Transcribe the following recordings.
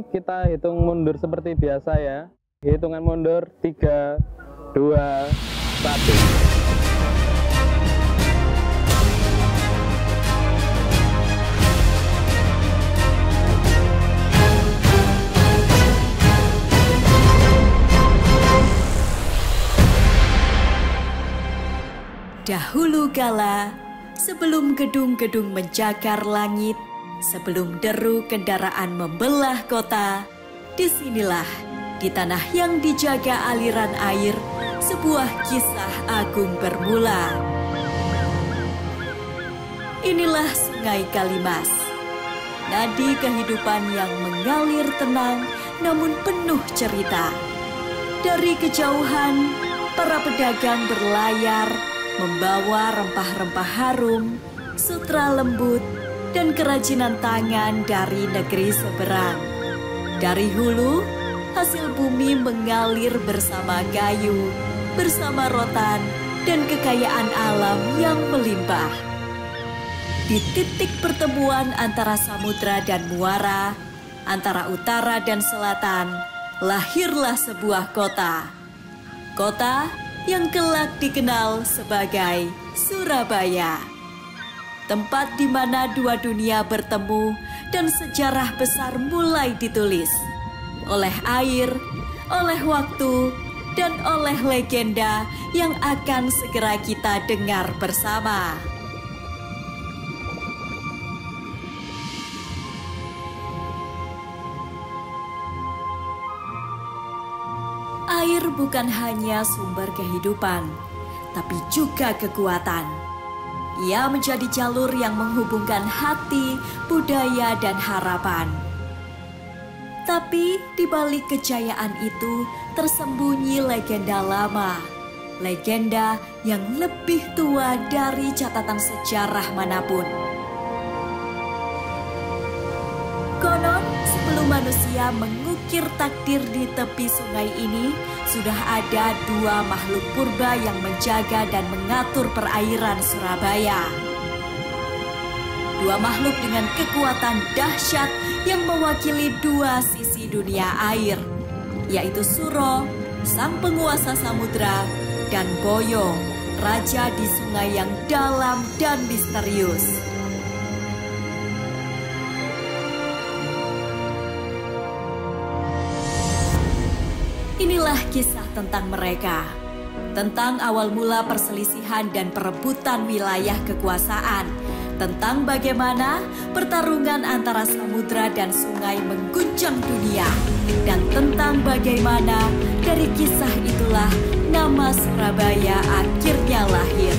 kita hitung mundur seperti biasa ya. Hitungan mundur 3, 2, 1. Dahulu kala, sebelum gedung-gedung menjagar langit, sebelum deru kendaraan membelah kota, disinilah, di tanah yang dijaga aliran air, sebuah kisah agung bermula. Inilah Sungai Kalimas, nadi kehidupan yang mengalir tenang namun penuh cerita. Dari kejauhan, para pedagang berlayar, membawa rempah-rempah harum, sutra lembut, dan kerajinan tangan dari negeri seberang. Dari hulu, hasil bumi mengalir bersama kayu, bersama rotan, dan kekayaan alam yang melimpah. Di titik pertemuan antara samudra dan muara, antara utara dan selatan, lahirlah sebuah kota. Kota yang kelak dikenal sebagai Surabaya. Tempat di mana dua dunia bertemu dan sejarah besar mulai ditulis. Oleh air, oleh waktu, dan oleh legenda yang akan segera kita dengar bersama. Air bukan hanya sumber kehidupan, tapi juga kekuatan. Ia menjadi jalur yang menghubungkan hati, budaya, dan harapan. Tapi di balik kejayaan itu tersembunyi legenda lama. Legenda yang lebih tua dari catatan sejarah manapun. Konon, sebelum manusia mengukir takdir di tepi sungai ini, sudah ada dua makhluk purba yang menjaga dan mengatur perairan Surabaya. Dua makhluk dengan kekuatan dahsyat yang mewakili dua sisi dunia air, yaitu Suro, sang penguasa samudra, dan Boyo, raja di sungai yang dalam dan misterius. Inilah kisah tentang mereka, tentang awal mula perselisihan dan perebutan wilayah kekuasaan, tentang bagaimana pertarungan antara samudra dan sungai mengguncang dunia, dan tentang bagaimana dari kisah itulah nama Surabaya akhirnya lahir.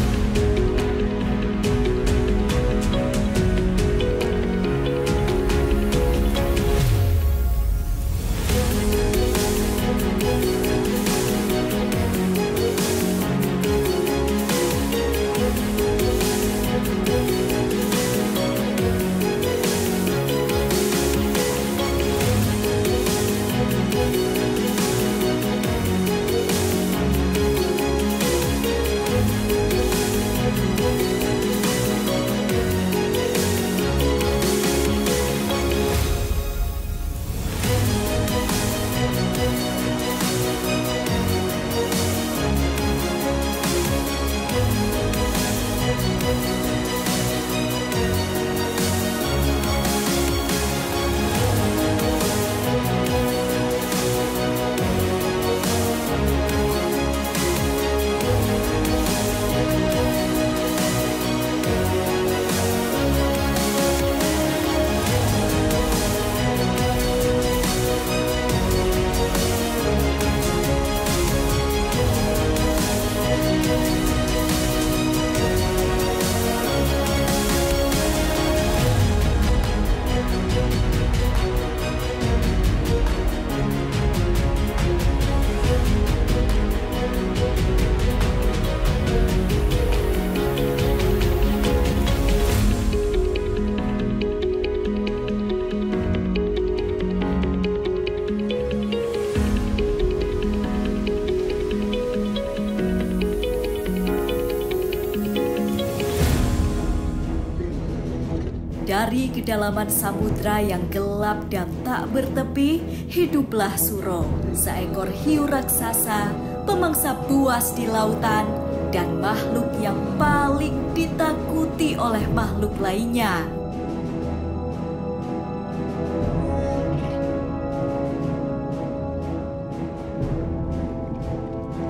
Dari kedalaman samudra yang gelap dan tak bertepi, hiduplah Suro, seekor hiu raksasa, pemangsa buas di lautan, dan makhluk yang paling ditakuti oleh makhluk lainnya.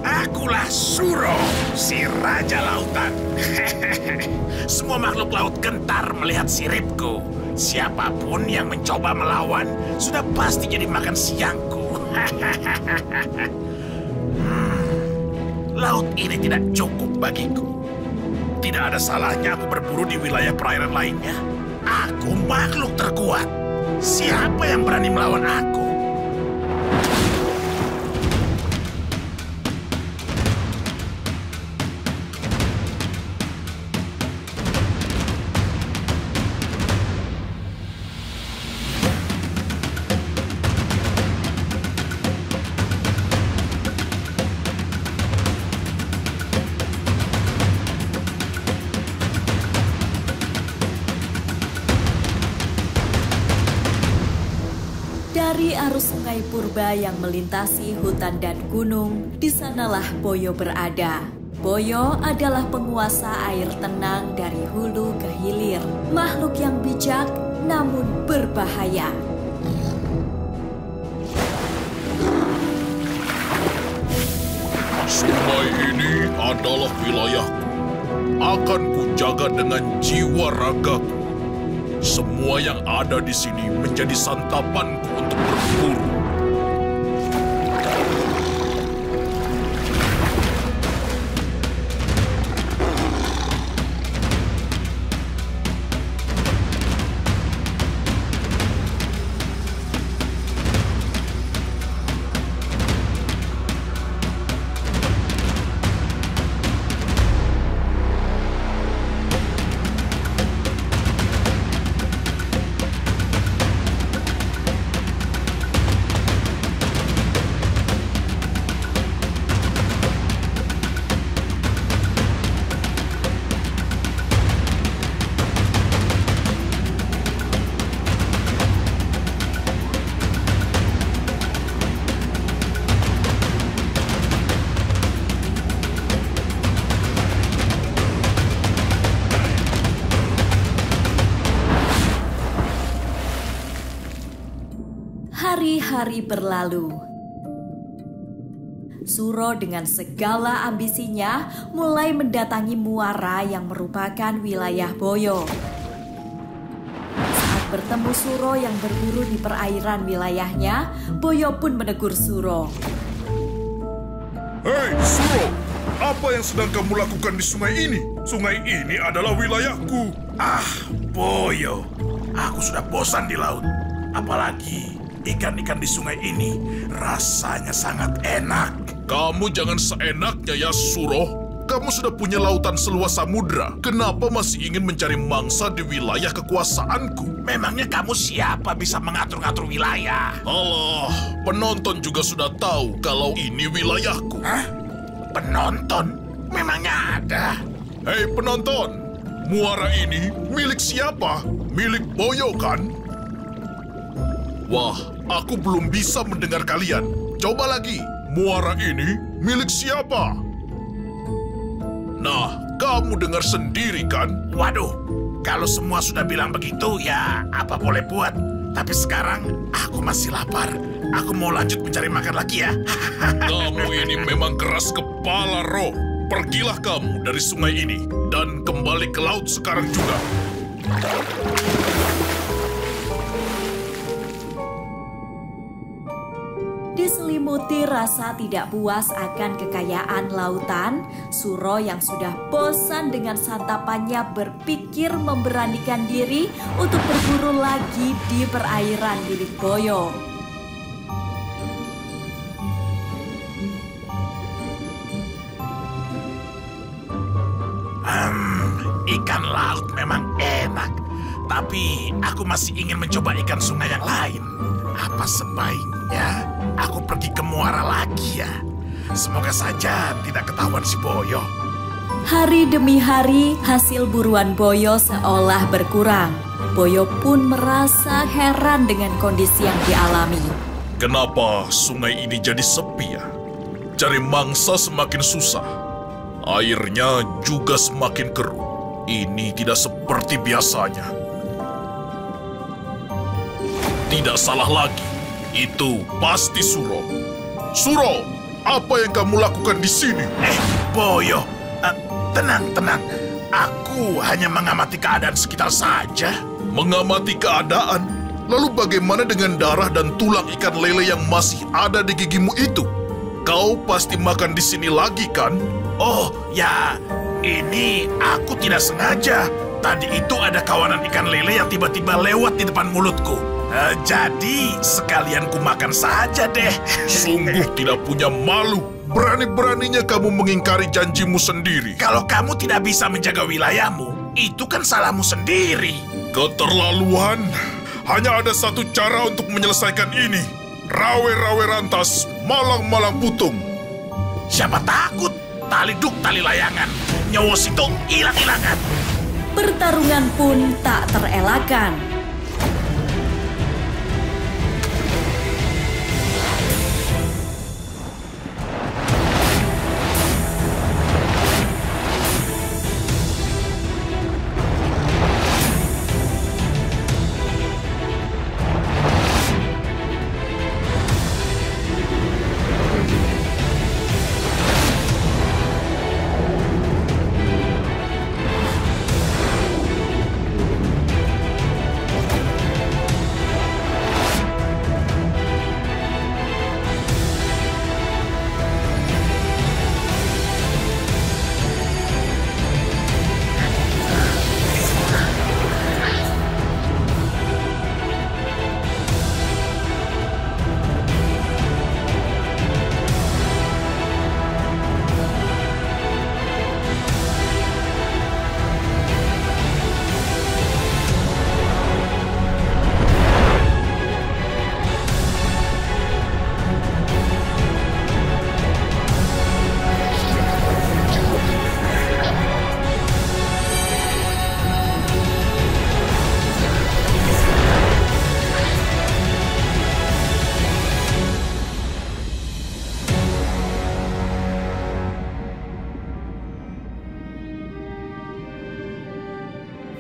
Akulah Suro, si Raja Lautan. Semua makhluk laut gentar melihat siripku. Siapapun yang mencoba melawan sudah pasti jadi makan siangku. Laut ini tidak cukup bagiku. Tidak ada salahnya aku berburu di wilayah perairan lainnya. Aku makhluk terkuat. Siapa yang berani melawan aku? Dari arus sungai purba yang melintasi hutan dan gunung, di sanalah Boyo berada. Boyo adalah penguasa air tenang dari hulu ke hilir, makhluk yang bijak namun berbahaya. Sungai ini adalah wilayahku. Akan kujaga dengan jiwa ragaku. Semua yang ada di sini menjadi santapanku untuk berburu. Hari-hari berlalu. Suro dengan segala ambisinya mulai mendatangi muara yang merupakan wilayah Boyo. Saat bertemu Suro yang berburu di perairan wilayahnya, Boyo pun menegur Suro. Hei Suro, apa yang sedang kamu lakukan di sungai ini? Sungai ini adalah wilayahku. Ah, Boyo, aku sudah bosan di laut. Apalagi ikan-ikan di sungai ini rasanya sangat enak. Kamu jangan seenaknya ya, Suro. Kamu sudah punya lautan seluas samudra. Kenapa masih ingin mencari mangsa di wilayah kekuasaanku? Memangnya kamu siapa bisa mengatur-ngatur wilayah? Alah, penonton juga sudah tahu kalau ini wilayahku. Hah? Penonton? Memangnya ada? Hei penonton, muara ini milik siapa? Milik Boyo kan? Wah, aku belum bisa mendengar kalian. Coba lagi, muara ini milik siapa? Nah, kamu dengar sendiri kan? Waduh, kalau semua sudah bilang begitu, ya apa boleh buat. Tapi sekarang aku masih lapar. Aku mau lanjut mencari makan lagi ya. Kamu ini memang keras kepala, Ro. Pergilah kamu dari sungai ini dan kembali ke laut sekarang juga. Diselimuti rasa tidak puas akan kekayaan lautan, Suro yang sudah bosan dengan santapannya berpikir memberanikan diri untuk berburu lagi di perairan milik Boyo. Ikan laut memang enak, tapi aku masih ingin mencoba ikan sungai yang lain. Apa sebaiknya aku pergi ke muara lagi ya? Semoga saja tidak ketahuan si Boyo. Hari demi hari, hasil buruan Boyo seolah berkurang. Boyo pun merasa heran dengan kondisi yang dialami. Kenapa sungai ini jadi sepi ya? Cari mangsa semakin susah. Airnya juga semakin keruh. Ini tidak seperti biasanya. Tidak salah lagi. Itu pasti Suro. Suro, apa yang kamu lakukan di sini? Boyo, tenang. Aku hanya mengamati keadaan sekitar saja. Mengamati keadaan? Lalu bagaimana dengan darah dan tulang ikan lele yang masih ada di gigimu itu? Kau pasti makan di sini lagi, kan? Oh, ya, ini aku tidak sengaja. Tadi itu ada kawanan ikan lele yang tiba-tiba lewat di depan mulutku. Jadi, sekalian ku makan saja deh. Sungguh tidak punya malu. Berani-beraninya kamu mengingkari janjimu sendiri. Kalau kamu tidak bisa menjaga wilayahmu, itu kan salahmu sendiri. Keterlaluan. Hanya ada satu cara untuk menyelesaikan ini. Rawe-rawe rantas, malang-malang putung. Siapa takut? Tali duk, tali layangan. Nyawa situ hilang-hilangan. Pertarungan pun tak terelakkan.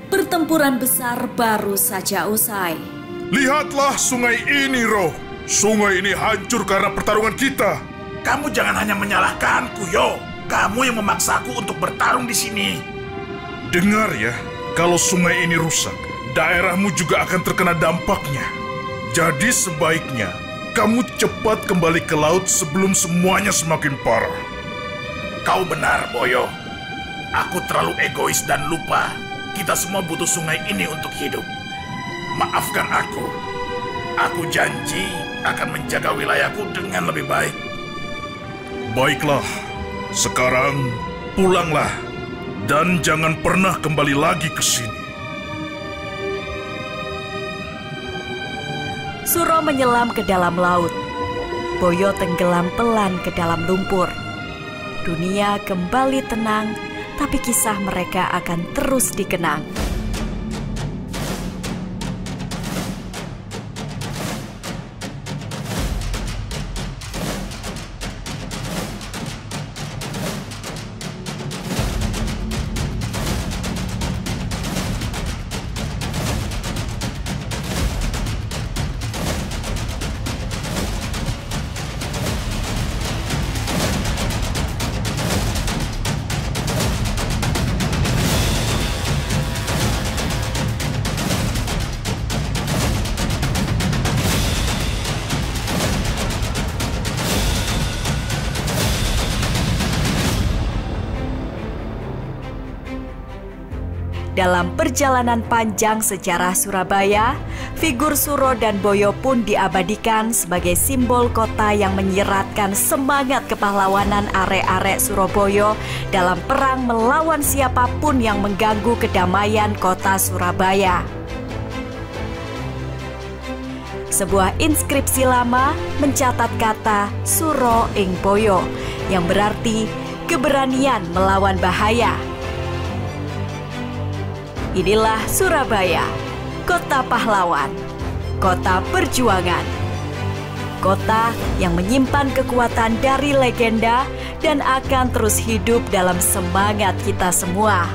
Pertempuran besar baru saja usai. Lihatlah sungai ini, Roh. Sungai ini hancur karena pertarungan kita. Kamu jangan hanya menyalahkanku, Yo. Kamu yang memaksaku untuk bertarung di sini. Dengar ya, kalau sungai ini rusak, daerahmu juga akan terkena dampaknya. Jadi sebaiknya kamu cepat kembali ke laut sebelum semuanya semakin parah. Kau benar, Boyo. Aku terlalu egois dan lupa. Kita semua butuh sungai ini untuk hidup. Maafkan aku. Aku janji akan menjaga wilayahku dengan lebih baik. Baiklah, sekarang pulanglah. Dan jangan pernah kembali lagi ke sini. Suro menyelam ke dalam laut. Boyo tenggelam pelan ke dalam lumpur. Dunia kembali tenang, tapi kisah mereka akan terus dikenang. Dalam perjalanan panjang sejarah Surabaya, figur Suro dan Boyo pun diabadikan sebagai simbol kota yang menyiratkan semangat kepahlawanan arek-arek Surabaya dalam perang melawan siapapun yang mengganggu kedamaian kota Surabaya. Sebuah inskripsi lama mencatat kata Suro ing Boyo yang berarti keberanian melawan bahaya. Inilah Surabaya, kota pahlawan, kota perjuangan. Kota yang menyimpan kekuatan dari legenda dan akan terus hidup dalam semangat kita semua.